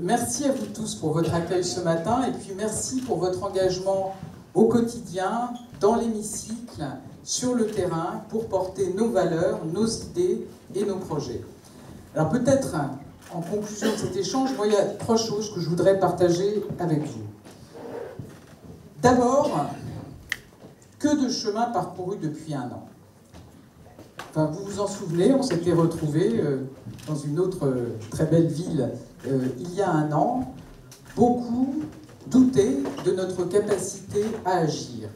merci à vous tous pour votre accueil ce matin et puis merci pour votre engagement au quotidien, dans l'hémicycle, sur le terrain, pour porter nos valeurs, nos idées et nos projets. Alors peut-être, en conclusion de cet échange, moi, il y a 3 choses que je voudrais partager avec vous. D'abord, que de chemin parcouru depuis 1 an. Enfin, vous vous en souvenez, on s'était retrouvés dans une autre très belle ville il y a 1 an. Beaucoup doutaient de notre capacité à agir.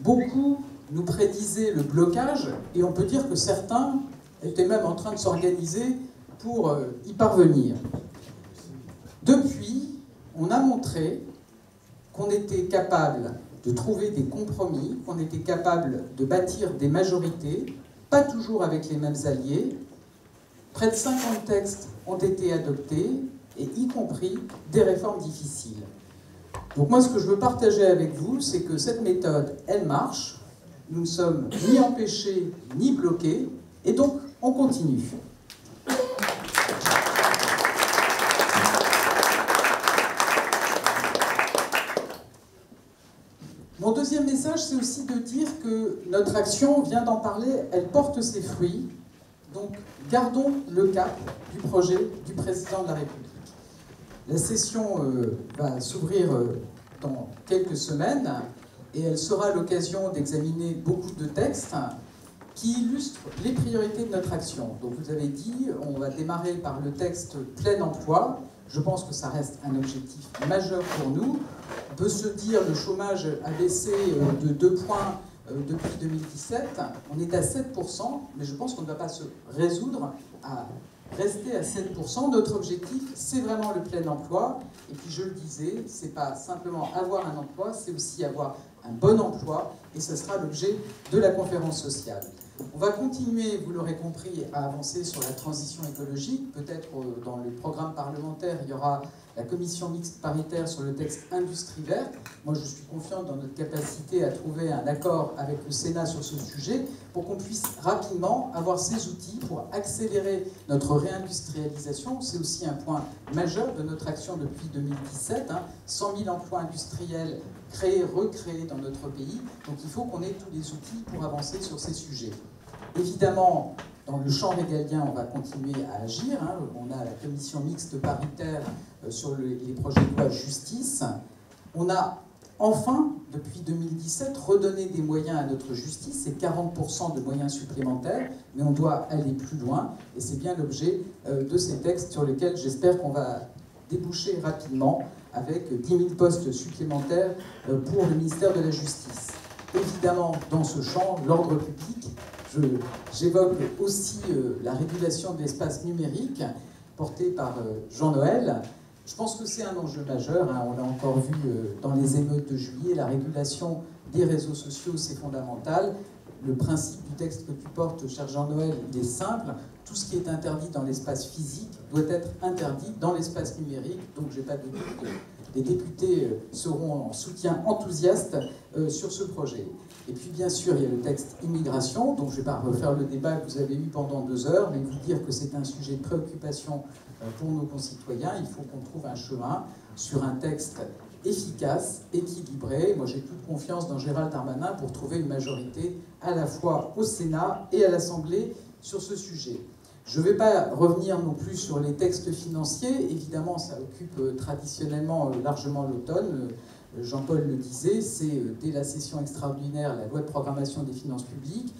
Beaucoup nous prédisaient le blocage et on peut dire que certains étaient même en train de s'organiser pour y parvenir. Depuis, on a montré qu'on était capable de trouver des compromis, qu'on était capable de bâtir des majorités, pas toujours avec les mêmes alliés. Près de 50 textes ont été adoptés, et y compris des réformes difficiles. Donc moi, ce que je veux partager avec vous, c'est que cette méthode, elle marche. Nous ne sommes ni empêchés, ni bloqués, et donc on continue. Mon deuxième message, c'est aussi de dire que notre action, on vient d'en parler, elle porte ses fruits. Donc, gardons le cap du projet du président de la République. La session va s'ouvrir dans quelques semaines et elle sera l'occasion d'examiner beaucoup de textes qui illustrent les priorités de notre action. Donc, vous avez dit, on va démarrer par le texte plein emploi. Je pense que ça reste un objectif majeur pour nous. On peut se dire que le chômage a baissé de 2 points depuis 2017. On est à 7%, mais je pense qu'on ne va pas se résoudre à rester à 7%. Notre objectif, c'est vraiment le plein emploi. Et puis je le disais, ce n'est pas simplement avoir un emploi, c'est aussi avoir un bon emploi. Et ce sera l'objet de la conférence sociale. On va continuer, vous l'aurez compris, à avancer sur la transition écologique. Peut-être dans le programme parlementaire, il y aura la commission mixte paritaire sur le texte Industrie verte. Moi, je suis confiante dans notre capacité à trouver un accord avec le Sénat sur ce sujet pour qu'on puisse rapidement avoir ces outils pour accélérer notre réindustrialisation. C'est aussi un point majeur de notre action depuis 2017. 100 000 emplois industriels créés, recréés dans notre pays. Donc il faut qu'on ait tous les outils pour avancer sur ces sujets. Évidemment, dans le champ régalien, on va continuer à agir. On a la commission mixte paritaire sur les projets de loi justice. On a enfin, depuis 2017, redonné des moyens à notre justice. C'est 40% de moyens supplémentaires, mais on doit aller plus loin. Et c'est bien l'objet de ces textes sur lesquels j'espère qu'on va déboucher rapidement avec 10 000 postes supplémentaires pour le ministère de la Justice. Évidemment, dans ce champ, l'ordre public, j'évoque aussi la régulation de l'espace numérique portée par Jean-Noël. Je pense que c'est un enjeu majeur, on l'a encore vu dans les émeutes de juillet, la régulation des réseaux sociaux, c'est fondamental. Le principe du texte que tu portes, cher Jean-Noël, il est simple. Tout ce qui est interdit dans l'espace physique doit être interdit dans l'espace numérique. Donc, je n'ai pas de doute que les députés seront en soutien enthousiaste sur ce projet. Et puis, bien sûr, il y a le texte immigration, donc je ne vais pas refaire le débat que vous avez eu pendant 2 heures, mais vous dire que c'est un sujet de préoccupation pour nos concitoyens. Il faut qu'on trouve un chemin sur un texte efficace, équilibré. Moi, j'ai toute confiance dans Gérald Darmanin pour trouver une majorité à la fois au Sénat et à l'Assemblée sur ce sujet. Je ne vais pas revenir non plus sur les textes financiers. Évidemment, ça occupe traditionnellement largement l'automne. Jean-Paul le disait, c'est dès la session extraordinaire la loi de programmation des finances publiques.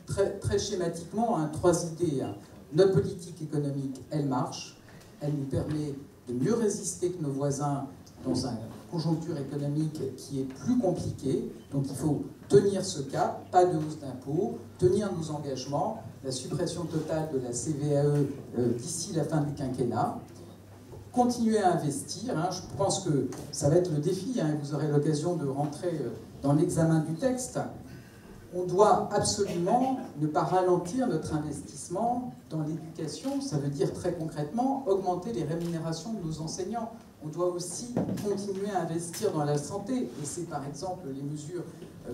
Très schématiquement, 3 idées. Notre politique économique, elle marche. Elle nous permet de mieux résister que nos voisins dans une conjoncture économique qui est plus compliquée. Donc il faut tenir ce cap, pas de hausse d'impôts, tenir nos engagements, la suppression totale de la CVAE d'ici la fin du quinquennat, continuer à investir. Je pense que ça va être le défi, vous aurez l'occasion de rentrer dans l'examen du texte. On doit absolument ne pas ralentir notre investissement dans l'éducation. Ça veut dire très concrètement augmenter les rémunérations de nos enseignants. On doit aussi continuer à investir dans la santé. Et c'est par exemple les mesures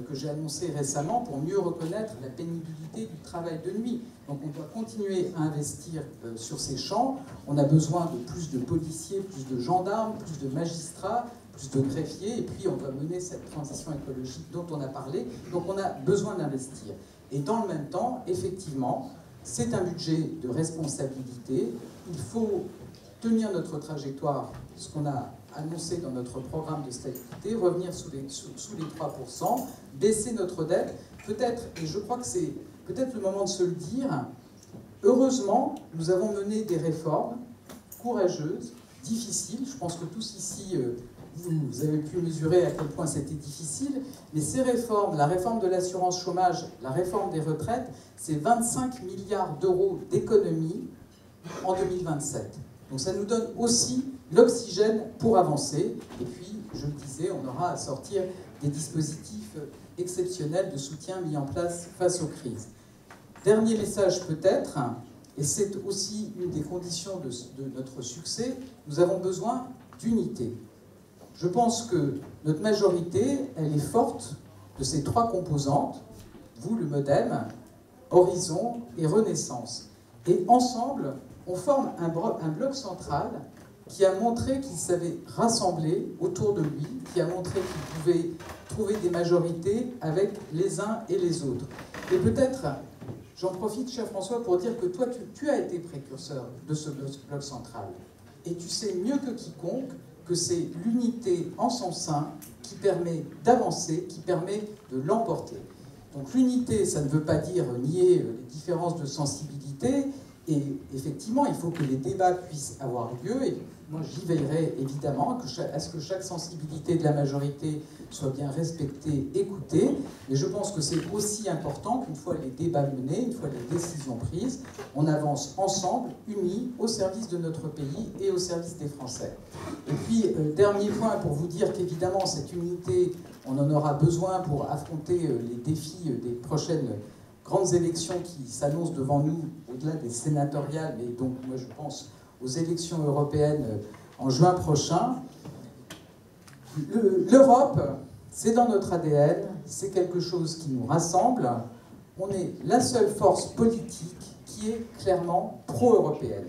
que j'ai annoncé récemment pour mieux reconnaître la pénibilité du travail de nuit. Donc on doit continuer à investir sur ces champs. On a besoin de plus de policiers, plus de gendarmes, plus de magistrats, plus de greffiers, et puis on doit mener cette transition écologique dont on a parlé. Donc on a besoin d'investir. Et dans le même temps, effectivement, c'est un budget de responsabilité. Il faut tenir notre trajectoire, ce qu'on a annoncé dans notre programme de stabilité, revenir sous les 3%, baisser notre dette, peut-être, et je crois que c'est peut-être le moment de se le dire, heureusement, nous avons mené des réformes courageuses, difficiles. Je pense que tous ici, vous avez pu mesurer à quel point c'était difficile, mais ces réformes, la réforme de l'assurance chômage, la réforme des retraites, c'est 25 milliards d'euros d'économies en 2027. Donc ça nous donne aussi l'oxygène pour avancer. Et puis, je le disais, on aura à sortir des dispositifs exceptionnels de soutien mis en place face aux crises. Dernier message peut-être, et c'est aussi une des conditions de notre succès, nous avons besoin d'unité. Je pense que notre majorité, elle est forte de ces trois composantes, vous, le MoDem, Horizon et Renaissance. Et ensemble, on forme un bloc central qui a montré qu'il savait rassembler autour de lui, qui a montré qu'il pouvait trouver des majorités avec les uns et les autres. Et peut-être, j'en profite, cher François, pour dire que toi, tu as été précurseur de ce bloc central. Et tu sais mieux que quiconque que c'est l'unité en son sein qui permet d'avancer, qui permet de l'emporter. Donc l'unité, ça ne veut pas dire nier les différences de sensibilité, et effectivement, il faut que les débats puissent avoir lieu, et moi j'y veillerai évidemment à ce que chaque sensibilité de la majorité soit bien respectée, écoutée, mais je pense que c'est aussi important qu'une fois les débats menés, une fois les décisions prises, on avance ensemble, unis, au service de notre pays et au service des Français. Et puis, dernier point pour vous dire qu'évidemment, cette unité, on en aura besoin pour affronter les défis des prochaines grandes élections qui s'annoncent devant nous, au-delà des sénatoriales, et donc moi je pense aux élections européennes en juin prochain. L'Europe, c'est dans notre ADN, c'est quelque chose qui nous rassemble. On est la seule force politique qui est clairement pro-européenne.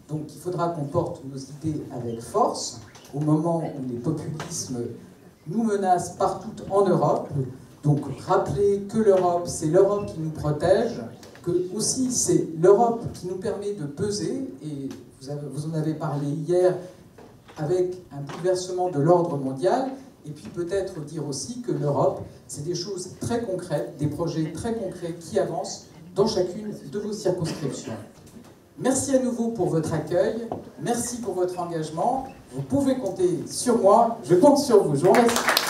Donc il faudra qu'on porte nos idées avec force au moment où les populismes nous menacent partout en Europe. Donc rappeler que l'Europe, c'est l'Europe qui nous protège, que aussi c'est l'Europe qui nous permet de peser, et vous en avez parlé hier, avec un bouleversement de l'ordre mondial, et puis peut-être dire aussi que l'Europe, c'est des choses très concrètes, des projets très concrets qui avancent dans chacune de vos circonscriptions. Merci à nouveau pour votre accueil, merci pour votre engagement, vous pouvez compter sur moi, je compte sur vous, je vous remercie.